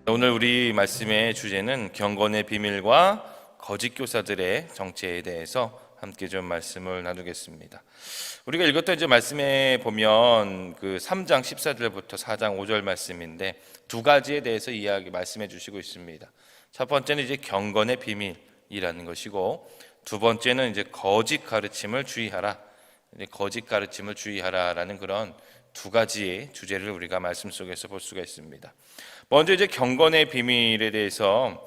오늘 우리 말씀의 주제는 경건의 비밀과 거짓 교사들의 정체에 대해서 함께 좀 말씀을 나누겠습니다. 우리가 읽었던 이제 말씀에 보면 그 3장 14절부터 4장 5절 말씀인데 두 가지에 대해서 말씀해 주시고 있습니다. 첫 번째는 이제 경건의 비밀이라는 것이고, 두 번째는 이제 거짓 가르침을 주의하라. 이제 거짓 가르침을 주의하라라는 그런 두 가지의 주제를 우리가 말씀 속에서 볼 수가 있습니다. 먼저 이제 경건의 비밀에 대해서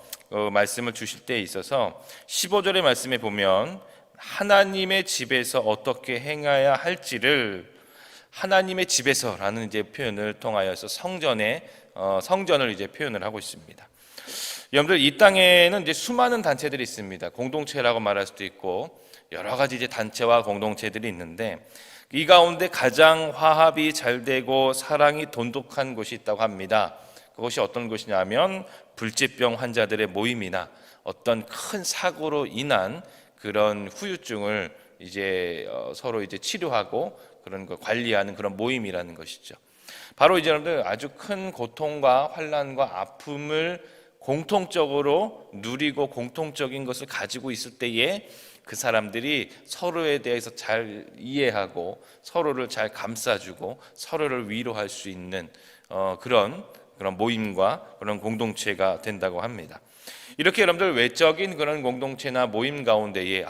말씀을 주실 때에 있어서 15절의 말씀에 보면 하나님의 집에서 어떻게 행해야 할지를 하나님의 집에서라는 이제 표현을 통하여서 성전을 이제 표현을 하고 있습니다. 여러분들, 이 땅에는 이제 수많은 단체들이 있습니다. 공동체라고 말할 수도 있고 여러 가지 이제 단체와 공동체들이 있는데, 이 가운데 가장 화합이 잘 되고 사랑이 돈독한 곳이 있다고 합니다. 그것이 어떤 곳이냐면 불치병 환자들의 모임이나 어떤 큰 사고로 인한 그런 후유증을 이제 서로 이제 치료하고 그런 거 관리하는 그런 모임이라는 것이죠. 바로 이제 여러분들, 아주 큰 고통과 환난과 아픔을 공통적으로 누리고 공통적인 것을 가지고 있을 때에 그 사람들이 서로에 대해서 잘 이해하고 서로를 잘 감싸주고 서로를 위로할 수 있는 그런 모임과 그런 공동체가 된다고 합니다. 이렇게 여러분들, 외적인 그런 공동체나 모임 가운데에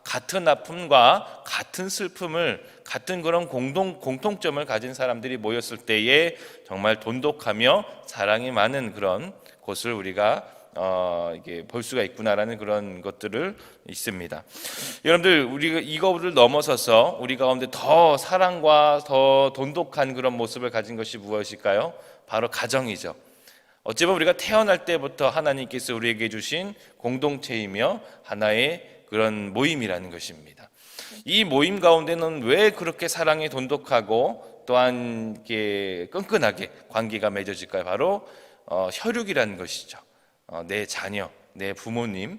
같은 아픔과 같은 슬픔을, 같은 그런 공통점을 가진 사람들이 모였을 때에 정말 돈독하며 사랑이 많은 그런 곳을 우리가 이게 볼 수가 있구나라는 그런 것들을 있습니다. 여러분들, 우리가 이거를 넘어서서 우리 가운데 더 사랑과 더 돈독한 그런 모습을 가진 것이 무엇일까요? 바로 가정이죠. 어찌 보면 우리가 태어날 때부터 하나님께서 우리에게 주신 공동체이며 하나의 그런 모임이라는 것입니다. 이 모임 가운데는 왜 그렇게 사랑이 돈독하고 또한 이렇게 끈끈하게 관계가 맺어질까요? 바로 혈육이라는 것이죠. 내 자녀, 내 부모님,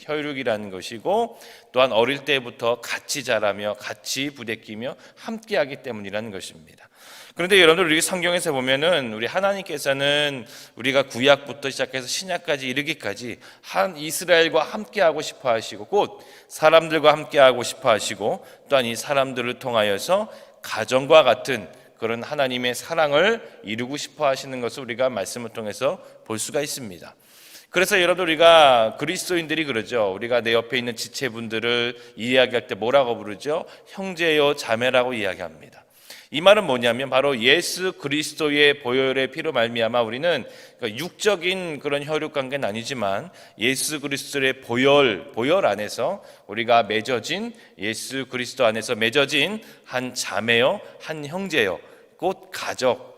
혈육이라는 것이고, 또한 어릴 때부터 같이 자라며 같이 부대끼며 함께하기 때문이라는 것입니다. 그런데 여러분들, 우리 성경에서 보면은 우리 하나님께서는 우리가 구약부터 시작해서 신약까지 이르기까지 한 이스라엘과 함께하고 싶어 하시고 곧 사람들과 함께하고 싶어 하시고, 또한 이 사람들을 통하여서 가정과 같은 그런 하나님의 사랑을 이루고 싶어 하시는 것을 우리가 말씀을 통해서 볼 수가 있습니다. 그래서 여러분, 우리가 그리스도인들이 그러죠. 우리가 내 옆에 있는 지체분들을 이야기할 때 뭐라고 부르죠? 형제요 자매라고 이야기합니다. 이 말은 뭐냐면 바로 예수 그리스도의 보혈의 피로 말미암아 우리는 육적인 그런 혈육 관계는 아니지만 예수 그리스도의 보혈 안에서 우리가 맺어진, 예수 그리스도 안에서 맺어진 한 자매요, 한 형제요, 곧 가족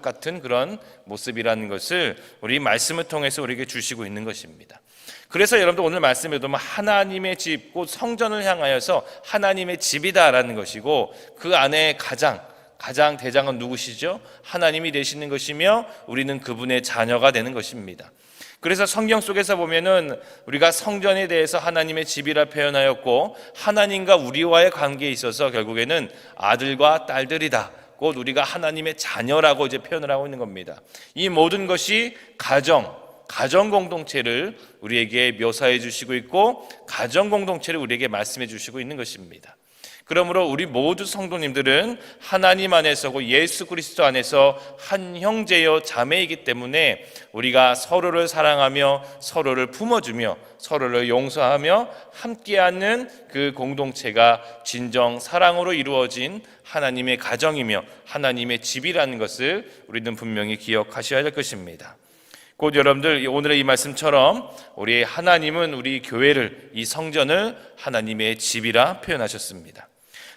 같은 그런 모습이라는 것을 우리 말씀을 통해서 우리에게 주시고 있는 것입니다. 그래서 여러분들, 오늘 말씀에 보면 하나님의 집, 곧 성전을 향하여서 하나님의 집이다라는 것이고, 그 안에 가장 대장은 누구시죠? 하나님이 되시는 것이며 우리는 그분의 자녀가 되는 것입니다. 그래서 성경 속에서 보면은 우리가 성전에 대해서 하나님의 집이라 표현하였고, 하나님과 우리와의 관계에 있어서 결국에는 아들과 딸들이다, 곧 우리가 하나님의 자녀라고 이제 표현을 하고 있는 겁니다. 이 모든 것이 가정 공동체를 우리에게 묘사해 주시고 있고, 가정 공동체를 우리에게 말씀해 주시고 있는 것입니다. 그러므로 우리 모두 성도님들은 하나님 안에서고 예수 그리스도 안에서 한 형제여 자매이기 때문에 우리가 서로를 사랑하며 서로를 품어주며 서로를 용서하며 함께하는 그 공동체가 진정 사랑으로 이루어진 하나님의 가정이며 하나님의 집이라는 것을 우리는 분명히 기억하셔야 할 것입니다. 곧 여러분들, 오늘의 이 말씀처럼 우리 하나님은 우리 교회를, 이 성전을 하나님의 집이라 표현하셨습니다.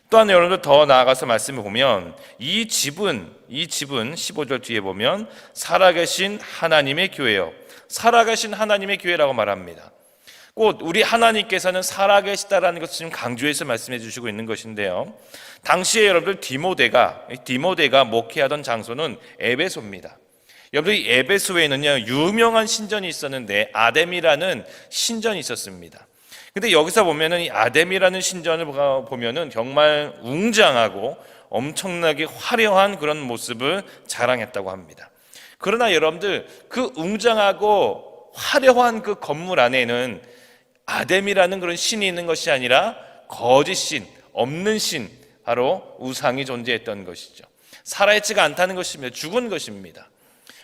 또한 여러분들, 더 나아가서 말씀을 보면 이 집은 15절 뒤에 보면 살아계신 하나님의 교회요, 살아계신 하나님의 교회라고 말합니다. 곧 우리 하나님께서는 살아계시다라는 것을 지금 강조해서 말씀해 주시고 있는 것인데요, 당시에 여러분들 디모데가 목회하던 장소는 에베소입니다. 여러분, 이 에베소에는요 유명한 신전이 있었는데 아데미라는 신전이 있었습니다. 근데 여기서 보면은 이 아데미라는 신전을 보면은 정말 웅장하고 엄청나게 화려한 그런 모습을 자랑했다고 합니다. 그러나 여러분들 그 웅장하고 화려한 그 건물 안에는 아뎀이라는 그런 신이 있는 것이 아니라 거짓 신, 없는 신, 바로 우상이 존재했던 것이죠. 살아있지가 않다는 것입니다. 죽은 것입니다.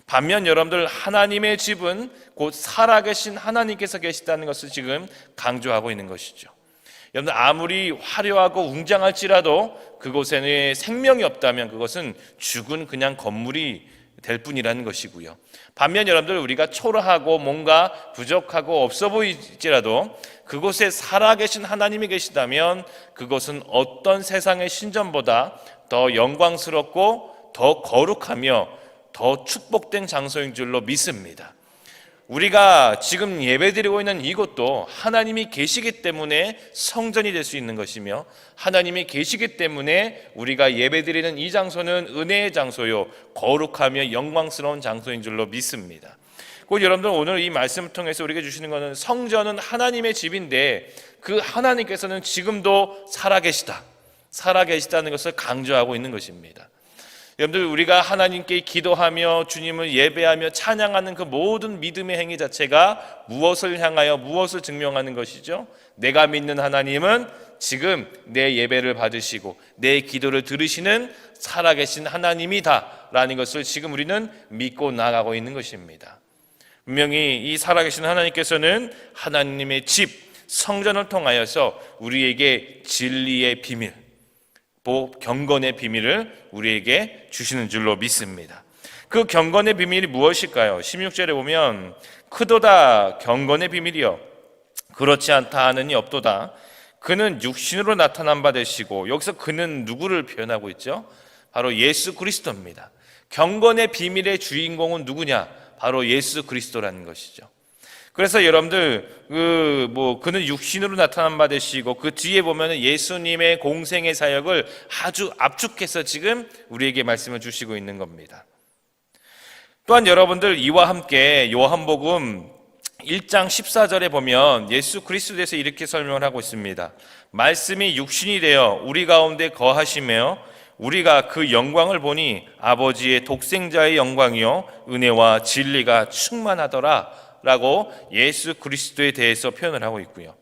반면 여러분들 하나님의 집은 곧 살아계신 하나님께서 계시다는 것을 지금 강조하고 있는 것이죠. 여러분들 아무리 화려하고 웅장할지라도 그곳에는 생명이 없다면 그것은 죽은 그냥 건물이 될 뿐이라는 것이고요. 반면 여러분들 우리가 초라하고 뭔가 부족하고 없어 보일지라도 그곳에 살아계신 하나님이 계시다면 그것은 어떤 세상의 신전보다 더 영광스럽고 더 거룩하며 더 축복된 장소인 줄로 믿습니다. 우리가 지금 예배드리고 있는 이곳도 하나님이 계시기 때문에 성전이 될 수 있는 것이며 하나님이 계시기 때문에 우리가 예배드리는 이 장소는 은혜의 장소요 거룩하며 영광스러운 장소인 줄로 믿습니다. 곧 여러분들 오늘 이 말씀을 통해서 우리에게 주시는 것은 성전은 하나님의 집인데 그 하나님께서는 지금도 살아계시다는 것을 강조하고 있는 것입니다. 여러분들 우리가 하나님께 기도하며 주님을 예배하며 찬양하는 그 모든 믿음의 행위 자체가 무엇을 향하여 무엇을 증명하는 것이죠? 내가 믿는 하나님은 지금 내 예배를 받으시고 내 기도를 들으시는 살아계신 하나님이다 라는 것을 지금 우리는 믿고 나아가고 있는 것입니다. 분명히 이 살아계신 하나님께서는 하나님의 집 성전을 통하여서 우리에게 진리의 비밀, 경건의 비밀을 우리에게 주시는 줄로 믿습니다. 그 경건의 비밀이 무엇일까요? 16절에 보면 크도다 경건의 비밀이여 그렇지 않다 하느니 없도다. 그는 육신으로 나타난 바 되시고, 여기서 그는 누구를 표현하고 있죠? 바로 예수 그리스도입니다. 경건의 비밀의 주인공은 누구냐? 바로 예수 그리스도라는 것이죠. 그래서 여러분들 그는 육신으로 나타난 바 되시고, 그 뒤에 보면은 예수님의 공생의 사역을 아주 압축해서 지금 우리에게 말씀을 주시고 있는 겁니다. 또한 여러분들 이와 함께 요한복음 1장 14절에 보면 예수 그리스도에 대해서 이렇게 설명을 하고 있습니다. 말씀이 육신이 되어 우리 가운데 거하시며 우리가 그 영광을 보니 아버지의 독생자의 영광이요 은혜와 진리가 충만하더라 라고 예수 그리스도에 대해서 표현을 하고 있고요.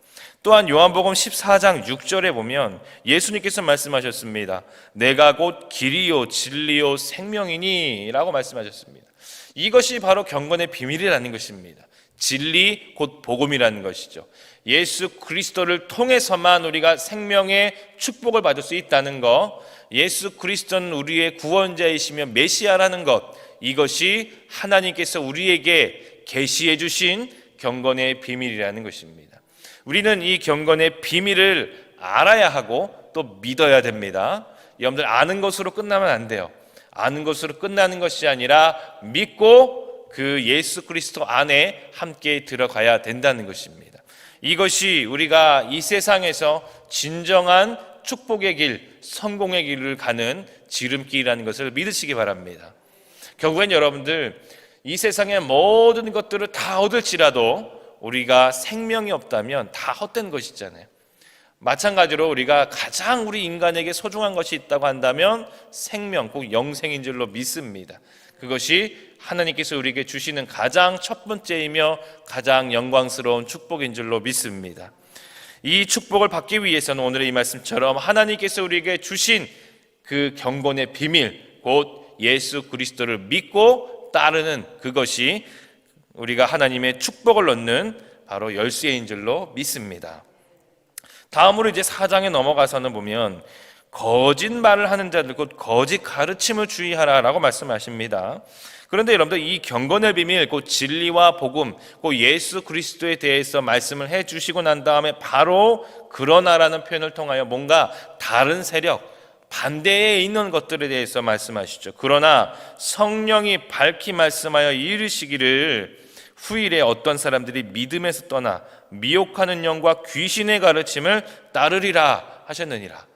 또한 요한복음 14장 6절에 보면 예수님께서 말씀하셨습니다. 내가 곧 길이요 진리요 생명이니 라고 말씀하셨습니다. 이것이 바로 경건의 비밀이라는 것입니다. 진리 곧 복음이라는 것이죠. 예수 그리스도를 통해서만 우리가 생명의 축복을 받을 수 있다는 것, 예수 그리스도는 우리의 구원자이시며 메시아라는 것, 이것이 하나님께서 우리에게 계시해 주신 경건의 비밀이라는 것입니다. 우리는 이 경건의 비밀을 알아야 하고 또 믿어야 됩니다. 여러분들 아는 것으로 끝나면 안 돼요. 아는 것으로 끝나는 것이 아니라 믿고 그 예수 그리스도 안에 함께 들어가야 된다는 것입니다. 이것이 우리가 이 세상에서 진정한 축복의 길, 성공의 길을 가는 지름길이라는 것을 믿으시기 바랍니다. 결국엔 여러분들 이 세상의 모든 것들을 다 얻을지라도 우리가 생명이 없다면 다 헛된 것이잖아요. 마찬가지로 우리가 가장 우리 인간에게 소중한 것이 있다고 한다면 생명, 꼭 영생인 줄로 믿습니다. 그것이 하나님께서 우리에게 주시는 가장 첫 번째이며 가장 영광스러운 축복인 줄로 믿습니다. 이 축복을 받기 위해서는 오늘의 이 말씀처럼 하나님께서 우리에게 주신 그 경건의 비밀, 곧 예수 그리스도를 믿고 따르는 그것이 우리가 하나님의 축복을 얻는 바로 열쇠인 줄로 믿습니다. 다음으로 이제 4장에 넘어가서는 보면 거짓말을 하는 자들, 곧 거짓 가르침을 주의하라라고 말씀하십니다. 그런데 여러분들 이 경건의 비밀, 곧 진리와 복음, 곧 예수 그리스도에 대해서 말씀을 해주시고 난 다음에 바로 그러나라는 표현을 통하여 뭔가 다른 세력, 반대에 있는 것들에 대해서 말씀하시죠. 그러나 성령이 밝히 말씀하여 이르시기를 후일에 어떤 사람들이 믿음에서 떠나 미혹하는 영과 귀신의 가르침을 따르리라 하셨느니라.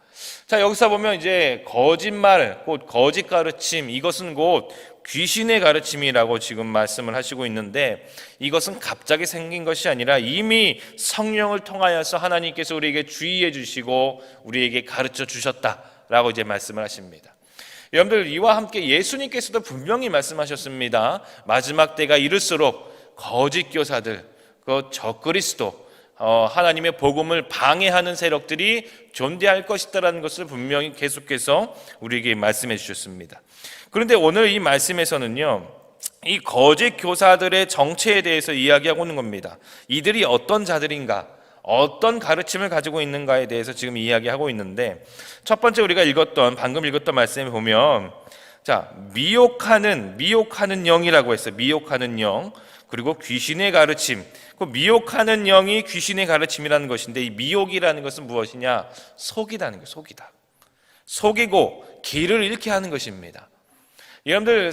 자, 여기서 보면 이제 거짓말, 곧 거짓 가르침, 이것은 곧 귀신의 가르침이라고 지금 말씀을 하시고 있는데, 이것은 갑자기 생긴 것이 아니라 이미 성령을 통하여서 하나님께서 우리에게 주의해 주시고 우리에게 가르쳐 주셨다라고 이제 말씀을 하십니다. 여러분들 이와 함께 예수님께서도 분명히 말씀하셨습니다. 마지막 때가 이를수록 거짓 교사들, 그 적그리스도, 하나님의 복음을 방해하는 세력들이 존재할 것이다라는 것을 분명히 계속해서 우리에게 말씀해 주셨습니다. 그런데 오늘 이 말씀에서는요, 이 거짓 교사들의 정체에 대해서 이야기하고 있는 겁니다. 이들이 어떤 자들인가, 어떤 가르침을 가지고 있는가에 대해서 지금 이야기하고 있는데, 첫 번째 우리가 방금 읽었던 말씀에 보면, 자, 미혹하는 영이라고 했어요. 미혹하는 영. 그리고 귀신의 가르침. 그 미혹하는 영이 귀신의 가르침이라는 것인데, 이 미혹이라는 것은 무엇이냐? 속이다는 거예요. 속이고 길을 잃게 하는 것입니다. 여러분들,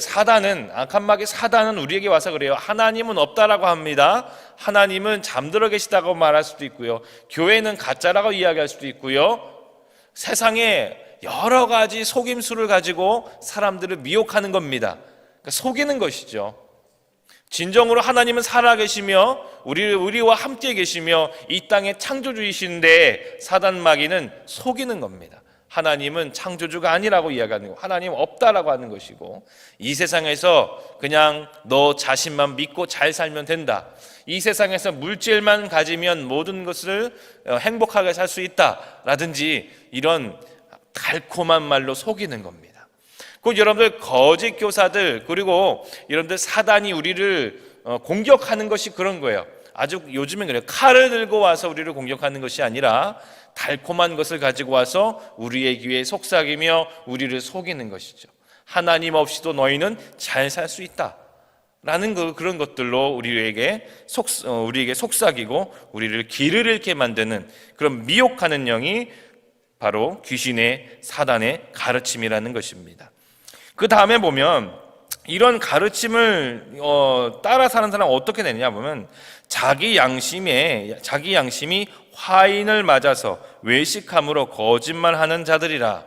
악한 마귀 사단은 우리에게 와서 그래요. 하나님은 없다라고 합니다. 하나님은 잠들어 계시다고 말할 수도 있고요, 교회는 가짜라고 이야기할 수도 있고요, 세상에 여러 가지 속임수를 가지고 사람들을 미혹하는 겁니다. 그러니까 속이는 것이죠. 진정으로 하나님은 살아계시며 우리와 함께 계시며 이 땅의 창조주이신데, 사단 마귀는 속이는 겁니다. 하나님은 창조주가 아니라고 이야기하는 거고, 하나님 없다라고 하는 것이고, 이 세상에서 그냥 너 자신만 믿고 잘 살면 된다, 이 세상에서 물질만 가지면 모든 것을 행복하게 살 수 있다라든지, 이런 달콤한 말로 속이는 겁니다. 그 여러분들, 거짓 교사들, 그리고 여러분들 사단이 우리를 공격하는 것이 그런 거예요. 아주 요즘엔 그래요. 칼을 들고 와서 우리를 공격하는 것이 아니라 달콤한 것을 가지고 와서 우리의 귀에 속삭이며 우리를 속이는 것이죠. 하나님 없이도 너희는 잘 살 수 있다 라는 그런 것들로 우리에게 속삭이고 우리를 길을 잃게 만드는 그런 미혹하는 영이 바로 귀신의, 사단의 가르침이라는 것입니다. 그 다음에 보면 이런 가르침을 따라 사는 사람은 어떻게 되느냐 보면, 자기 양심이 화인을 맞아서 외식함으로 거짓말하는 자들이라.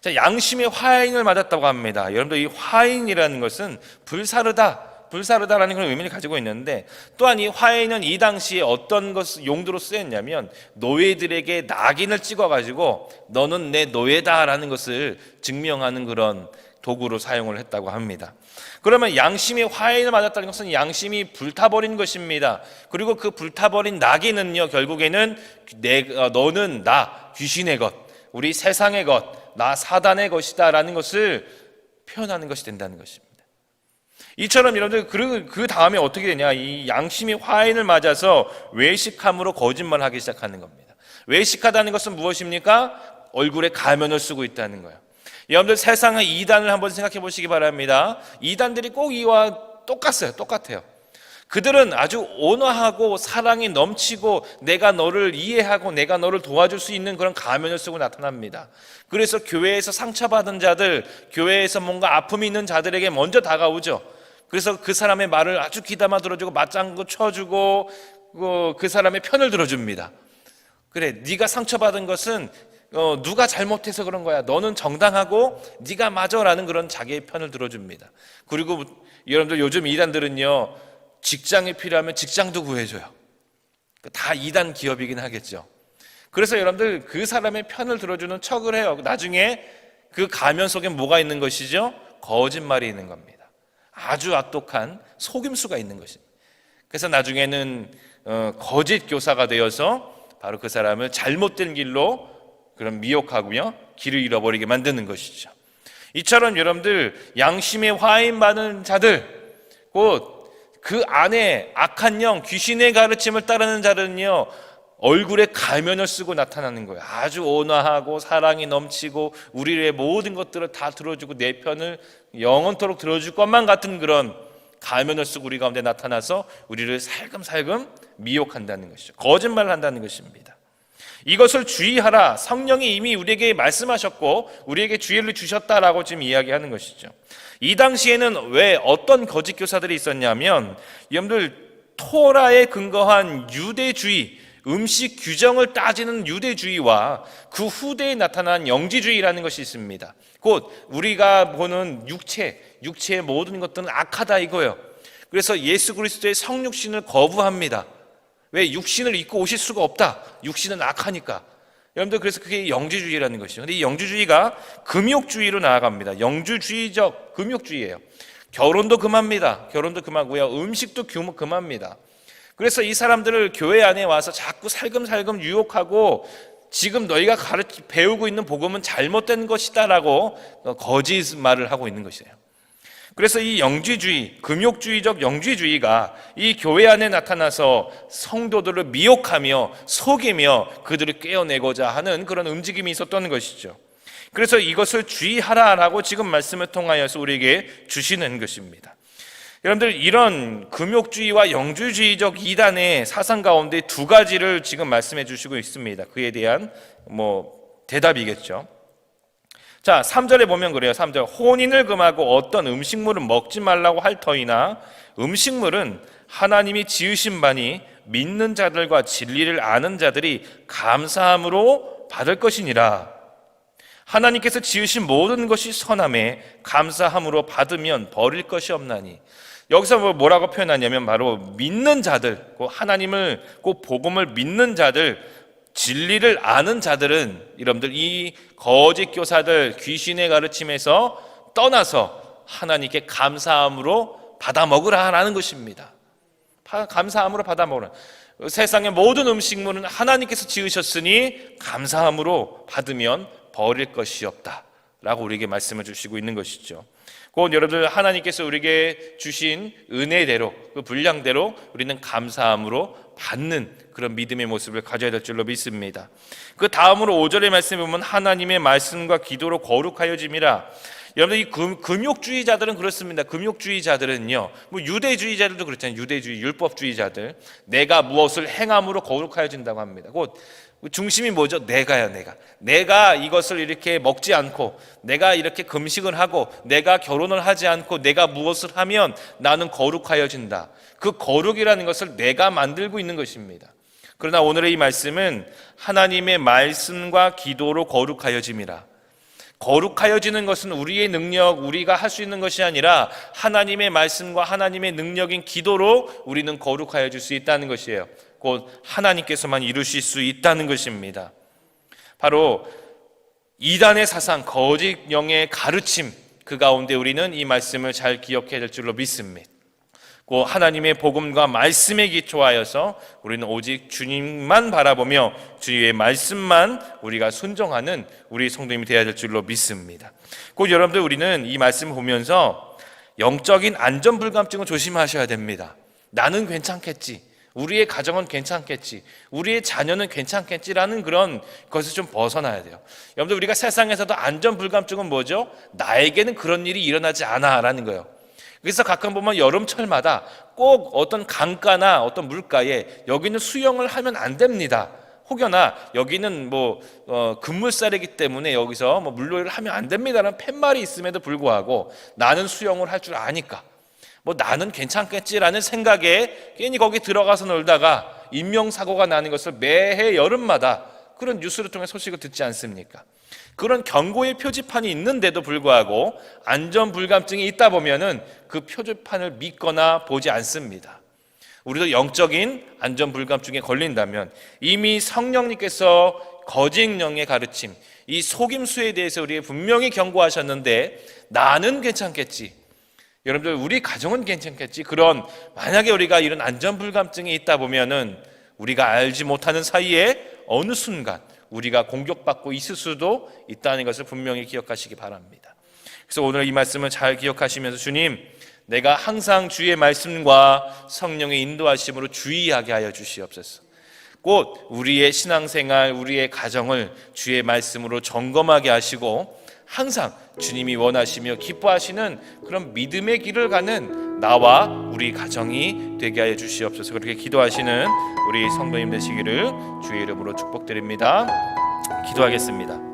자, 양심의 화인을 맞았다고 합니다. 여러분들, 이 화인이라는 것은 불사르다라는 그런 의미를 가지고 있는데, 또한 이 화인은 이 당시에 어떤 용도로 쓰였냐면, 노예들에게 낙인을 찍어가지고 너는 내 노예다라는 것을 증명하는 그런 도구로 사용을 했다고 합니다. 그러면 양심의 화인을 맞았다는 것은 양심이 불타버린 것입니다. 그리고 그 불타버린 낙인은요, 결국에는 너는 나 귀신의 것, 우리 세상의 것, 나 사단의 것이다 라는 것을 표현하는 것이 된다는 것입니다. 이처럼 여러분들, 그 다음에 어떻게 되냐, 이 양심의 화인을 맞아서 외식함으로 거짓말하기 시작하는 겁니다. 외식하다는 것은 무엇입니까? 얼굴에 가면을 쓰고 있다는 거예요. 여러분들, 세상의 이단을 한번 생각해 보시기 바랍니다. 이단들이 꼭 이와 똑같아요. 그들은 아주 온화하고 사랑이 넘치고 내가 너를 이해하고 내가 너를 도와줄 수 있는 그런 가면을 쓰고 나타납니다. 그래서 교회에서 상처받은 자들, 교회에서 뭔가 아픔이 있는 자들에게 먼저 다가오죠. 그래서 그 사람의 말을 아주 귀담아 들어주고 맞장구 쳐주고 그 사람의 편을 들어줍니다. 그래, 네가 상처받은 것은 누가 잘못해서 그런 거야, 너는 정당하고 네가 맞아라는 그런 자기의 편을 들어줍니다. 그리고 여러분들, 요즘 이단들은요, 직장이 필요하면 직장도 구해줘요. 다 이단 기업이긴 하겠죠. 그래서 여러분들, 그 사람의 편을 들어주는 척을 해요. 나중에 그 가면 속에 뭐가 있는 것이죠? 거짓말이 있는 겁니다. 아주 악독한 속임수가 있는 것입니다. 그래서 나중에는 거짓 교사가 되어서 바로 그 사람을 잘못된 길로 그런 미혹하고요, 길을 잃어버리게 만드는 것이죠. 이처럼 여러분들, 양심의 화인 받은 자들, 곧 그 안에 악한 영, 귀신의 가르침을 따르는 자들은요, 얼굴에 가면을 쓰고 나타나는 거예요. 아주 온화하고 사랑이 넘치고 우리의 모든 것들을 다 들어주고 내 편을 영원토록 들어줄 것만 같은 그런 가면을 쓰고 우리 가운데 나타나서 우리를 살금살금 미혹한다는 것이죠. 거짓말을 한다는 것입니다. 이것을 주의하라. 성령이 이미 우리에게 말씀하셨고 우리에게 주의를 주셨다라고 지금 이야기하는 것이죠. 이 당시에는 왜 어떤 거짓 교사들이 있었냐면, 여러분들, 토라에 근거한 유대주의, 음식 규정을 따지는 유대주의와 그 후대에 나타난 영지주의라는 것이 있습니다. 곧 우리가 보는 육체의 모든 것들은 악하다 이거예요. 그래서 예수 그리스도의 성육신을 거부합니다. 왜? 육신을 입고 오실 수가 없다. 육신은 악하니까. 여러분들 그래서 그게 영지주의라는 것이죠. 근데 이 영지주의가 금욕주의로 나아갑니다. 영주주의적 금욕주의예요. 결혼도 금합니다. 결혼도 금하고요. 음식도 금합니다. 그래서 이 사람들을 교회 안에 와서 자꾸 살금살금 유혹하고 지금 너희가 배우고 있는 복음은 잘못된 것이다라고 거짓말을 하고 있는 것이에요. 그래서 이 영지주의, 금욕주의적 영지주의가 이 교회 안에 나타나서 성도들을 미혹하며 속이며 그들을 깨어내고자 하는 그런 움직임이 있었던 것이죠. 그래서 이것을 주의하라라고 지금 말씀을 통하여서 우리에게 주시는 것입니다. 여러분들, 이런 금욕주의와 영주주의적 이단의 사상 가운데 두 가지를 지금 말씀해 주시고 있습니다. 그에 대한 대답이겠죠. 자, 3절에 보면 그래요. 3절, 혼인을 금하고 어떤 음식물은 먹지 말라고 할 터이나 음식물은 하나님이 지으신 바니 믿는 자들과 진리를 아는 자들이 감사함으로 받을 것이니라. 하나님께서 지으신 모든 것이 선함에 감사함으로 받으면 버릴 것이 없나니. 여기서 뭐라고 표현하냐면 바로 믿는 자들, 하나님을 복음을 믿는 자들, 진리를 아는 자들은 여러분들 이 거짓 교사들 귀신의 가르침에서 떠나서 하나님께 감사함으로 받아 먹으라라는 것입니다. 감사함으로 받아 먹으라. 세상의 모든 음식물은 하나님께서 지으셨으니 감사함으로 받으면 버릴 것이 없다라고 우리에게 말씀을 주시고 있는 것이죠. 곧 여러분들, 하나님께서 우리에게 주신 은혜대로, 그 분량대로 우리는 감사함으로 받는 그런 믿음의 모습을 가져야 될 줄로 믿습니다. 그 다음으로 5절의 말씀에 보면 하나님의 말씀과 기도로 거룩하여짐이라. 여러분, 이 금욕주의자들은 그렇습니다. 금욕주의자들은요, 유대주의자들도 그렇잖아요. 유대주의, 율법주의자들, 내가 무엇을 행함으로 거룩하여진다고 합니다. 곧 중심이 뭐죠? 내가요, 내가 이것을 이렇게 먹지 않고, 내가 이렇게 금식을 하고, 내가 결혼을 하지 않고, 내가 무엇을 하면 나는 거룩하여진다. 그 거룩이라는 것을 내가 만들고 있는 것입니다. 그러나 오늘의 이 말씀은 하나님의 말씀과 기도로 거룩하여짐이라. 거룩하여지는 것은 우리의 능력, 우리가 할 수 있는 것이 아니라 하나님의 말씀과 하나님의 능력인 기도로 우리는 거룩하여질 수 있다는 것이에요. 곧 하나님께서만 이루실 수 있다는 것입니다. 바로 이단의 사상, 거짓 영의 가르침, 그 가운데 우리는 이 말씀을 잘 기억해야 될 줄로 믿습니다. 곧 하나님의 복음과 말씀에 기초하여서 우리는 오직 주님만 바라보며 주의 말씀만 우리가 순종하는 우리 성도님이 되어야 될 줄로 믿습니다. 곧 여러분들, 우리는 이 말씀을 보면서 영적인 안전불감증을 조심하셔야 됩니다. 나는 괜찮겠지, 우리의 가정은 괜찮겠지, 우리의 자녀는 괜찮겠지라는 그런 것을 좀 벗어나야 돼요. 여러분들, 우리가 세상에서도 안전불감증은 뭐죠? 나에게는 그런 일이 일어나지 않아 라는 거예요. 그래서 가끔 보면 여름철마다 꼭 어떤 강가나 어떤 물가에 여기는 수영을 하면 안 됩니다. 혹여나 여기는 급물살이기 때문에 여기서 물놀이를 하면 안 됩니다라는 팻말이 있음에도 불구하고 나는 수영을 할 줄 아니까 나는 괜찮겠지라는 생각에 괜히 거기 들어가서 놀다가 인명사고가 나는 것을 매해 여름마다 그런 뉴스를 통해 소식을 듣지 않습니까? 그런 경고의 표지판이 있는데도 불구하고 안전불감증이 있다 보면은 그 표지판을 믿거나 보지 않습니다. 우리도 영적인 안전불감증에 걸린다면 이미 성령님께서 거짓 영의 가르침, 이 속임수에 대해서 우리에게 분명히 경고하셨는데 나는 괜찮겠지, 여러분들 우리 가정은 괜찮겠지, 그런 만약에 우리가 이런 안전불감증이 있다 보면은 우리가 알지 못하는 사이에 어느 순간 우리가 공격받고 있을 수도 있다는 것을 분명히 기억하시기 바랍니다. 그래서 오늘 이 말씀을 잘 기억하시면서 주님, 내가 항상 주의 말씀과 성령의 인도하심으로 주의하게 하여 주시옵소서. 곧 우리의 신앙생활, 우리의 가정을 주의 말씀으로 점검하게 하시고 항상 주님이 원하시며 기뻐하시는 그런 믿음의 길을 가는 나와 우리 가정이 되게 하여 주시옵소서. 그렇게 기도하시는 우리 성도님 되시기를 주의 이름으로 축복드립니다. 기도하겠습니다.